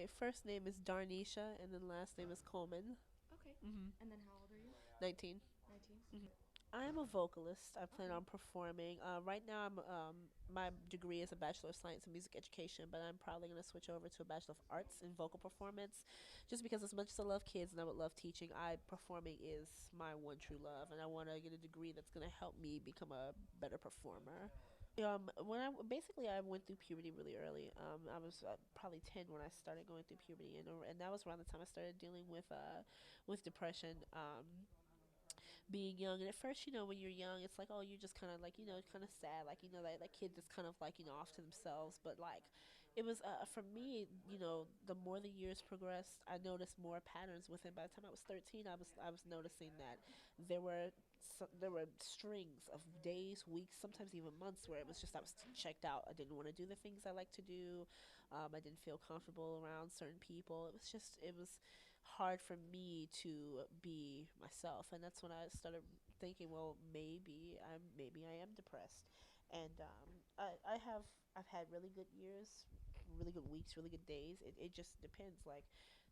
My first name is Darneisha, and then last name is Coleman. Okay. Hmm. And then how old are you? 19. 19. Hmm. I'm a vocalist. I plan Okay. on performing. Right now, my degree is a Bachelor of Science in Music Education, but I'm probably going to switch over to a Bachelor of Arts in Vocal Performance, just because as much as I love kids and I would love teaching, performing is my one true love, and I want to get a degree that's going to help me become a better performer. When I went through puberty really early. I was probably 10 when I started going through puberty, and that was around the time I started dealing with depression. Being young, and at first, when you're young, it's like, oh, you're just kind of like, kind of sad, like, that kid that's kind of like, off to themselves. But like, it was for me, the more the years progressed, I noticed more patterns within. By the time I was 13, I was noticing that there were there were strings of days, weeks, sometimes even months where it was just I was checked out. I didn't want to do the things I like to do. I didn't feel comfortable around certain people. It was hard for me to be myself, and that's when I started thinking, well, maybe I am depressed. And I've had really good years, really good weeks, really good days. It just depends. Like,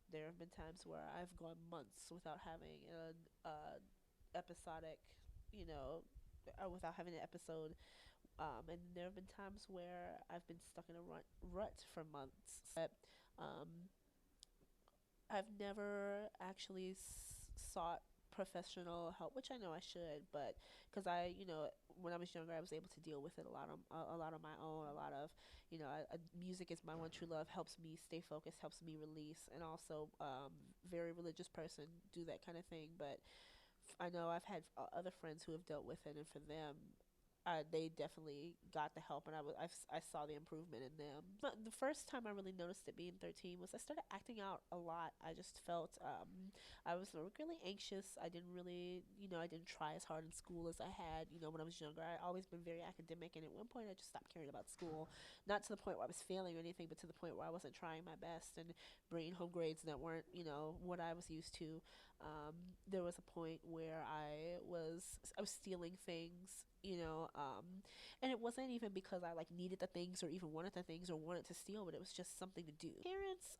there have been times where I've gone months without having an episodic, you know without having an episode. And there have been times where I've been stuck in a rut for months. Um, I've never actually sought professional help, which I know I should, but because when I was younger, I was able to deal with it a lot on my own. A lot of, music is my one true love. Helps me stay focused, helps me release, and also, very religious person, do that kind of thing. But I know I've had other friends who have dealt with it, and for them, they definitely got the help, and I saw the improvement in them. But the first time I really noticed it being 13 was I started acting out a lot. I just felt I was really anxious. I didn't try as hard in school as I had, when I was younger. I always been very academic, and at one point I just stopped caring about school. Not to the point where I was failing or anything, but to the point where I wasn't trying my best and bringing home grades that weren't, what I was used to. There was a point where I was stealing things, and it wasn't even because I like needed the things or even wanted the things or wanted to steal, but it was just something to do. Parents,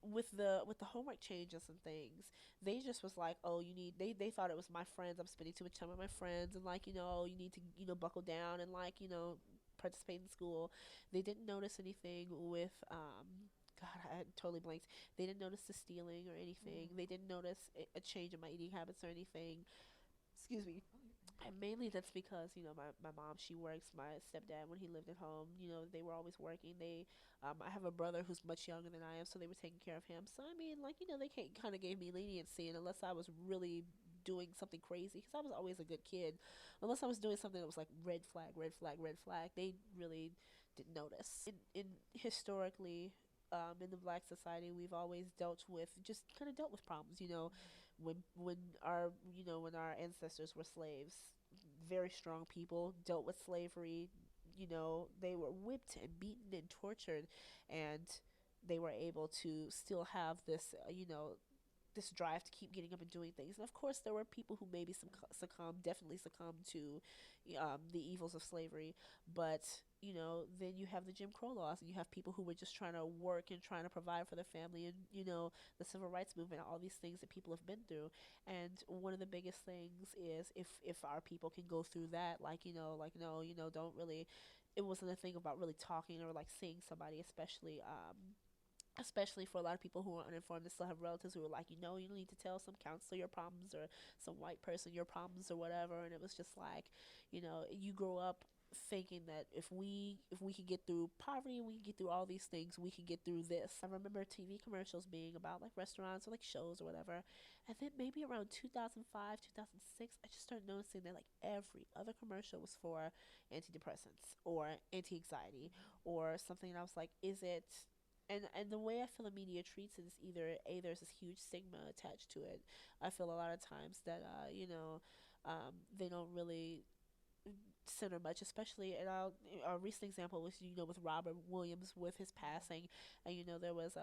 with the homework changes and things, they just was like, oh, they thought it was my friends. I'm spending too much time with my friends, and like, you need to, buckle down and like, participate in school. They didn't notice anything with God, I had totally blanked. They didn't notice the stealing or anything. They didn't notice a change in my eating habits or anything. Excuse me. And mainly that's because, my mom, she works. My stepdad, when he lived at home, they were always working. I have a brother who's much younger than I am, so they were taking care of him. So, I mean, like, they kind of gave me leniency, and unless I was really doing something crazy, because I was always a good kid, unless I was doing something that was like red flag, red flag, red flag, they really didn't notice. In historically, in the black society, we've always dealt with problems. When our ancestors were slaves, very strong people dealt with slavery. They were whipped and beaten and tortured, and they were able to still have this drive to keep getting up and doing things. And of course, there were people who maybe definitely succumbed to the evils of slavery. But then you have the Jim Crow laws, and you have people who were just trying to work and trying to provide for their family, and the civil rights movement, all these things that people have been through. And one of the biggest things is if our people can go through that, like no, don't really. It wasn't a thing about really talking or like seeing somebody, especially for a lot of people who are uninformed and still have relatives who are like, you don't need to tell some counselor your problems or some white person your problems or whatever. And it was just like, you grow up thinking that if we can get through poverty, we can get through all these things, we can get through this. I remember TV commercials being about like restaurants or like shows or whatever. And then maybe around 2005, 2006, I just started noticing that like every other commercial was for antidepressants or anti-anxiety or something. And I was like, is it, and the way I feel the media treats it is either a there's this huge stigma attached to it. I feel a lot of times that they don't really center much, especially. And a recent example was with Robert Williams with his passing. And there was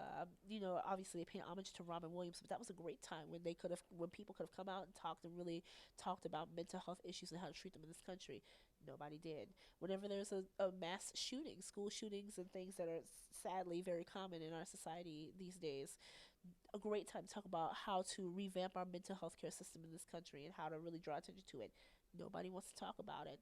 obviously they paid homage to Robin Williams, but that was a great time when people could have come out and talked about mental health issues and how to treat them in this country. Nobody did. Whenever there's a mass shooting, school shootings, and things that are sadly very common in our society these days, a great time to talk about how to revamp our mental health care system in this country and how to really draw attention to it. Nobody wants to talk about it.